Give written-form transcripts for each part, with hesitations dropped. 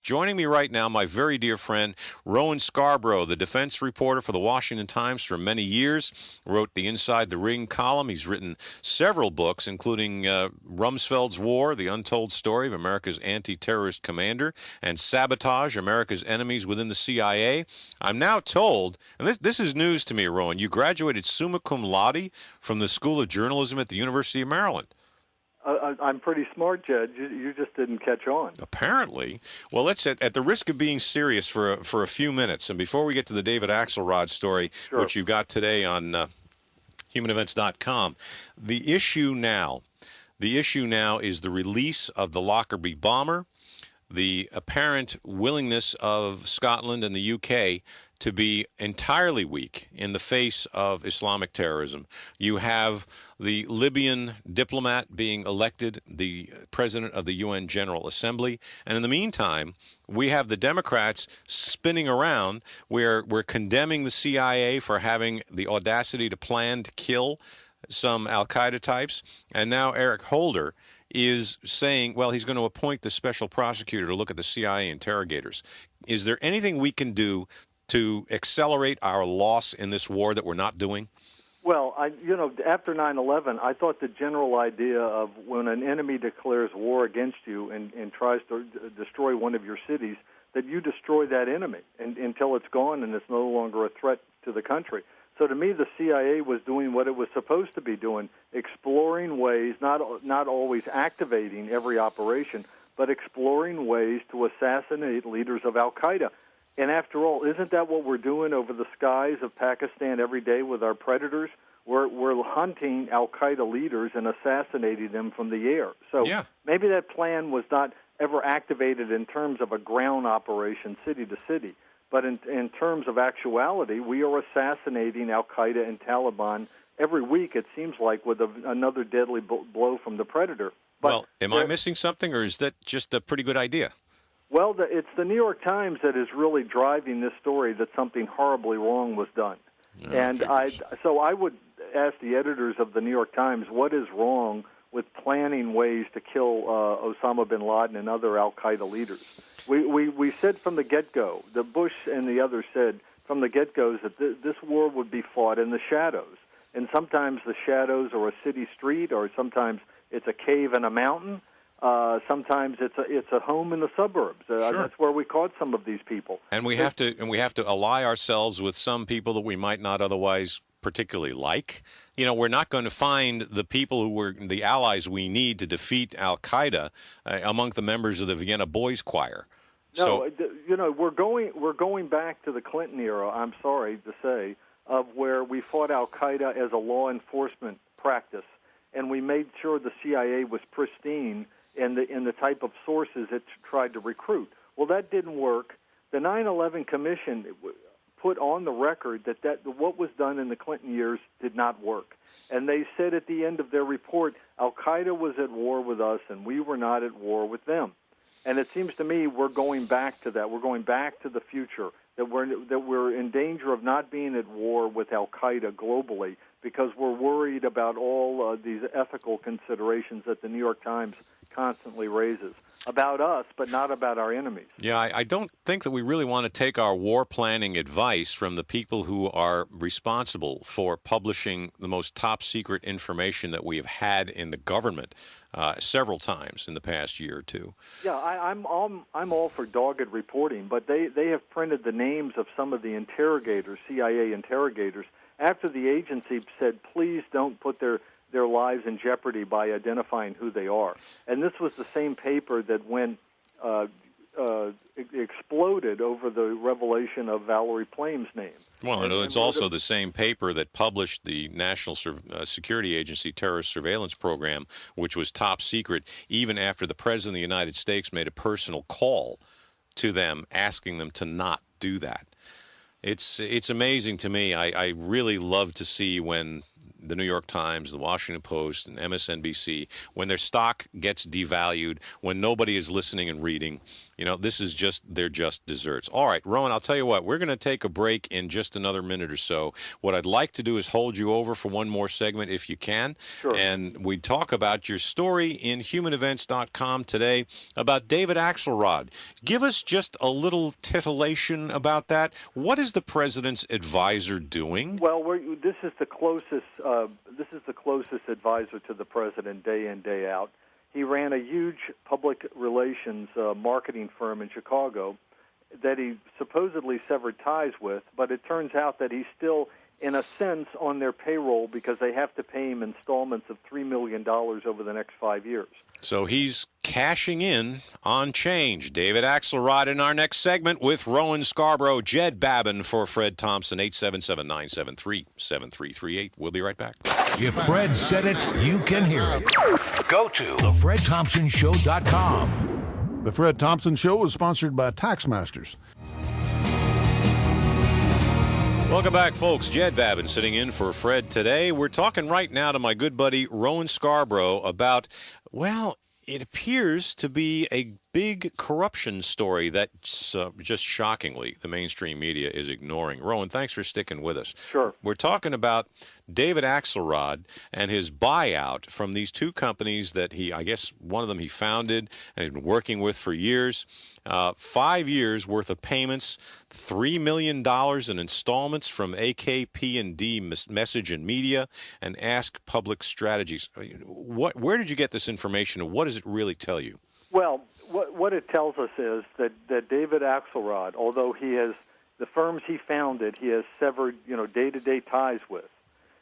Joining me right now, my very dear friend, Rowan Scarborough, the defense reporter for the Washington Times for many years, wrote the Inside the Ring column. He's written several books, including Rumsfeld's War, The Untold Story of America's Anti-Terrorist Commander, and Sabotage, America's Enemies Within the CIA. I'm now told, and this is news to me, Rowan, you graduated summa cum laude from the School of Journalism at the University of Maryland. I'm pretty smart, Jed. You just didn't catch on. Apparently. Well, let's, at the risk of being serious for a few minutes, and before we get to the David Axelrod story, Sure. which you've got today on humanevents.com, the issue now is the release of the Lockerbie bomber, the apparent willingness of Scotland and the UK to be entirely weak in the face of Islamic terrorism. You have the Libyan diplomat being elected the president of the UN General Assembly. And in the meantime, we have the Democrats spinning around. We're condemning the CIA for having the audacity to plan to kill some al-Qaeda types. And now Eric Holder is saying, well, he's going to appoint the special prosecutor to look at the CIA interrogators. Is there anything we can do to accelerate our loss in this war that we're not doing? Well, after 9/11, I thought the general idea of when an enemy declares war against you and tries to destroy one of your cities, that you destroy that enemy until it's gone and it's no longer a threat to the country. So to me, the CIA was doing what it was supposed to be doing, exploring ways, not always activating every operation, but exploring ways to assassinate leaders of al-Qaeda. And after all, isn't that what we're doing over the skies of Pakistan every day with our predators? We're hunting al-Qaeda leaders and assassinating them from the air. So maybe that plan was not ever activated in terms of a ground operation city to city. But in terms of actuality, we are assassinating al-Qaeda and Taliban every week, it seems like, with another deadly blow from the predator. But well, am I missing something, or is that just a pretty good idea? Well, it's the New York Times that is really driving this story that something horribly wrong was done. So I would ask the editors of the New York Times, what is wrong with planning ways to kill Osama bin Laden and other al-Qaeda leaders? We said from the get-go, the Bush and the others said from the get-go that this war would be fought in the shadows. And sometimes the shadows are a city street, or sometimes it's a cave in a mountain. Sometimes it's a home in the suburbs. Sure. That's where we caught some of these people. And we have to ally ourselves with some people that we might not otherwise particularly like. We're not going to find the people who were the allies we need to defeat al-Qaeda among the members of the Vienna Boys Choir. No, we're going back to the Clinton era, I'm sorry to say, of where we fought al-Qaeda as a law enforcement practice, and we made sure the CIA was pristine in the type of sources it tried to recruit. Well, that didn't work. The 9/11 Commission put on the record that what was done in the Clinton years did not work. And they said at the end of their report, al-Qaeda was at war with us and we were not at war with them. And it seems to me we're going back to that. We're going back to the future, that we're in danger of not being at war with al-Qaeda globally because we're worried about all these ethical considerations that the New York Times constantly raises about us, but not about our enemies. Yeah, I don't think that we really want to take our war planning advice from the people who are responsible for publishing the most top-secret information that we have had in the government several times in the past year or two. Yeah, I'm all for dogged reporting, but they have printed the names of some of the interrogators, CIA interrogators, after the agency said, please don't put their lives in jeopardy by identifying who they are. And this was the same paper that went exploded over the revelation of Valerie Plame's name. Well, it's also the same paper that published the National Security Agency Terrorist Surveillance Program, which was top secret, even after the President of the United States made a personal call to them, asking them to not do that. It's amazing to me. I really love to see when the New York Times, the Washington Post, and MSNBC, when their stock gets devalued, when nobody is listening and reading, they're just desserts. All right, Rowan, I'll tell you what, we're going to take a break in just another minute or so. What I'd like to do is hold you over for one more segment if you can. Sure. And we talk about your story in humanevents.com today about David Axelrod. Give us just a little titillation about that. What is the president's advisor doing? Well, this is the closest advisor to the president day in, day out. He ran a huge public relations marketing firm in Chicago that he supposedly severed ties with, but it turns out that he's still, in a sense, on their payroll because they have to pay him installments of $3 million over the next 5 years. So he's cashing in on change. David Axelrod in our next segment with Rowan Scarborough, Jed Babin for Fred Thompson, 877-973-7338. We'll be right back. If Fred said it, you can hear it. Go to thefredthompsonshow.com. The Fred Thompson Show is sponsored by Taxmasters. Welcome back, folks. Jed Babin sitting in for Fred today. We're talking right now to my good buddy Rowan Scarborough about, well, it appears to be a big corruption story that just shockingly the mainstream media is ignoring. Rowan, thanks for sticking with us. Sure. We're talking about David Axelrod and his buyout from these two companies that I guess one of them he founded and had been working with for years. 5 years worth of payments, $3 million in installments from AKP&D Message and Media and Ask Public Strategies. Where did you get this information, and what does it really tell you? Well, what it tells us is that David Axelrod, although he has the firms he founded, he has severed day-to-day ties with,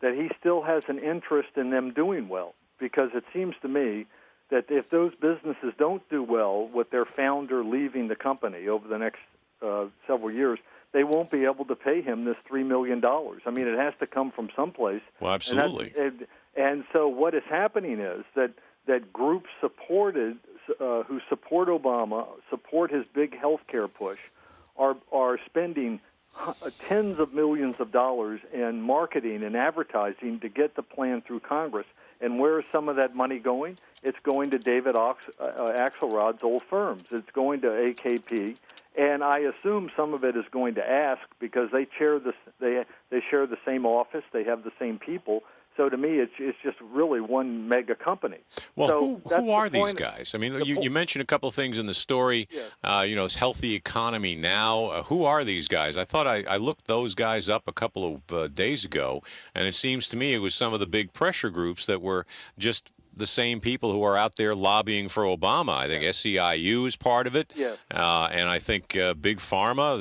that he still has an interest in them doing well, because it seems to me that if those businesses don't do well with their founder leaving the company over the next several years, they won't be able to pay him this $3 million. I mean, it has to come from someplace. Well, absolutely. And so what is happening is that groups who support Obama, support his big health care push, are spending tens of millions of dollars in marketing and advertising to get the plan through Congress. And where is some of that money going? It's going to David Axelrod's old firms. It's going to AKP, and I assume some of it is going to Ask because they share the same office, they have the same people. So to me, it's just really one mega company. Well, so who are these guys? I mean, you mentioned a couple of things in the story. Yes. It's Healthy Economy Now. Who are these guys? I thought I looked those guys up a couple of days ago, and it seems to me it was some of the big pressure groups that were just the same people who are out there lobbying for Obama. I think SEIU is part of it, yes. And I think Big Pharma,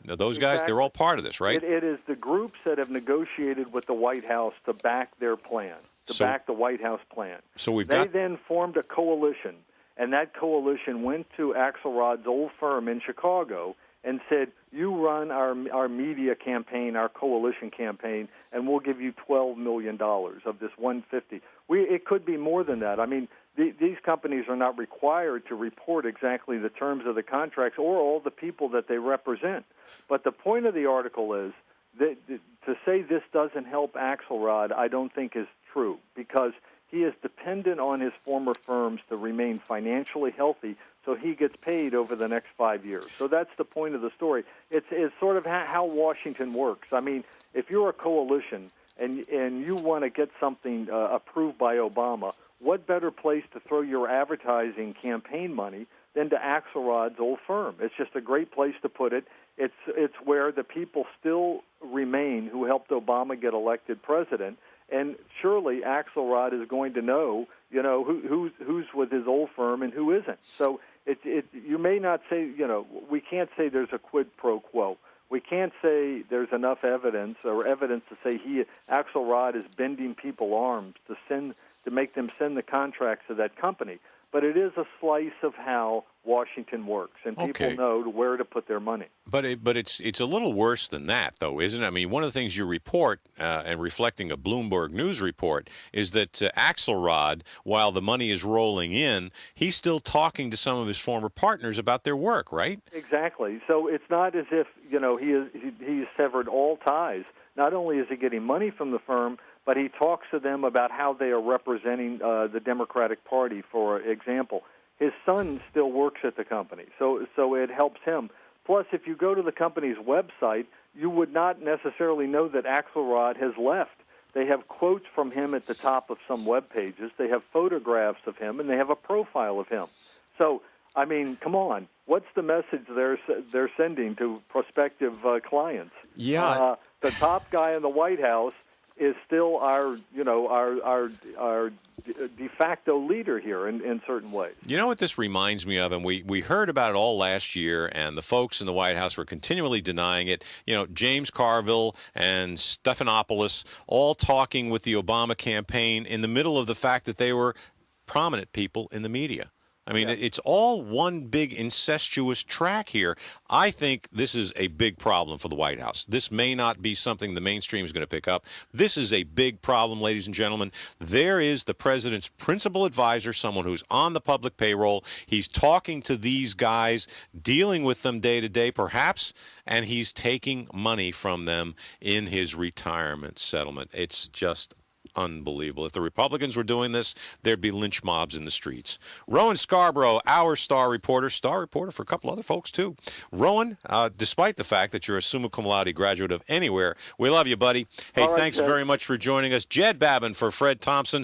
those guys, exactly. They're all part of this, right? It is the groups that have negotiated with the White House to back their plan, back the White House plan. So they then formed a coalition, and that coalition went to Axelrod's old firm in Chicago and said, you run our media campaign, our coalition campaign, and we'll give you $12 million of this $150. It could be more than that. I mean, these companies are not required to report exactly the terms of the contracts or all the people that they represent. But the point of the article is that to say this doesn't help Axelrod, I don't think is true, because he is dependent on his former firms to remain financially healthy, so he gets paid over the next 5 years. So that's the point of the story. It's sort of how Washington works. I mean, if you're a coalition and you want to get something approved by Obama, what better place to throw your advertising campaign money than to Axelrod's old firm? It's just a great place to put it. It's where the people still remain who helped Obama get elected president. And surely Axelrod is going to know, who's with his old firm and who isn't. So you may not say, we can't say there's a quid pro quo. We can't say there's enough evidence to say Axelrod is bending people's arms to make them send the contracts to that company. But it is a slice of how Washington works, and people know where to put their money. But it's a little worse than that, though, isn't it? I mean, one of the things you report, and reflecting a Bloomberg News report, is that Axelrod, while the money is rolling in, he's still talking to some of his former partners about their work, right? Exactly. So it's not as if he's severed all ties. Not only is he getting money from the firm, but he talks to them about how they are representing the Democratic Party, for example. his son still works at the company, so it helps him. Plus, if you go to the company's website, you would not necessarily know that Axelrod has left. They have quotes from him at the top of some web pages. They have photographs of him, and they have a profile of him. So, I mean, come on. What's the message they're sending to prospective clients? Yeah. The top guy in the White House is still our de facto leader here in certain ways. You know what this reminds me of, and we heard about it all last year, and the folks in the White House were continually denying it. You know, James Carville and Stephanopoulos all talking with the Obama campaign in the middle of the fact that they were prominent people in the media. I mean, it's all one big incestuous track here. I think this is a big problem for the White House. This may not be something the mainstream is going to pick up. This is a big problem, ladies and gentlemen. There is the president's principal advisor, someone who's on the public payroll. He's talking to these guys, dealing with them day to day, perhaps, and he's taking money from them in his retirement settlement. It's just unbelievable. If the Republicans were doing this, there'd be lynch mobs in the streets. Rowan Scarborough, our star reporter for a couple other folks too. Rowan, despite the fact that you're a summa cum laude graduate of anywhere, we love you, buddy. Hey, all right, thanks Jed. very much for joining us. Jed Babin for Fred Thompson.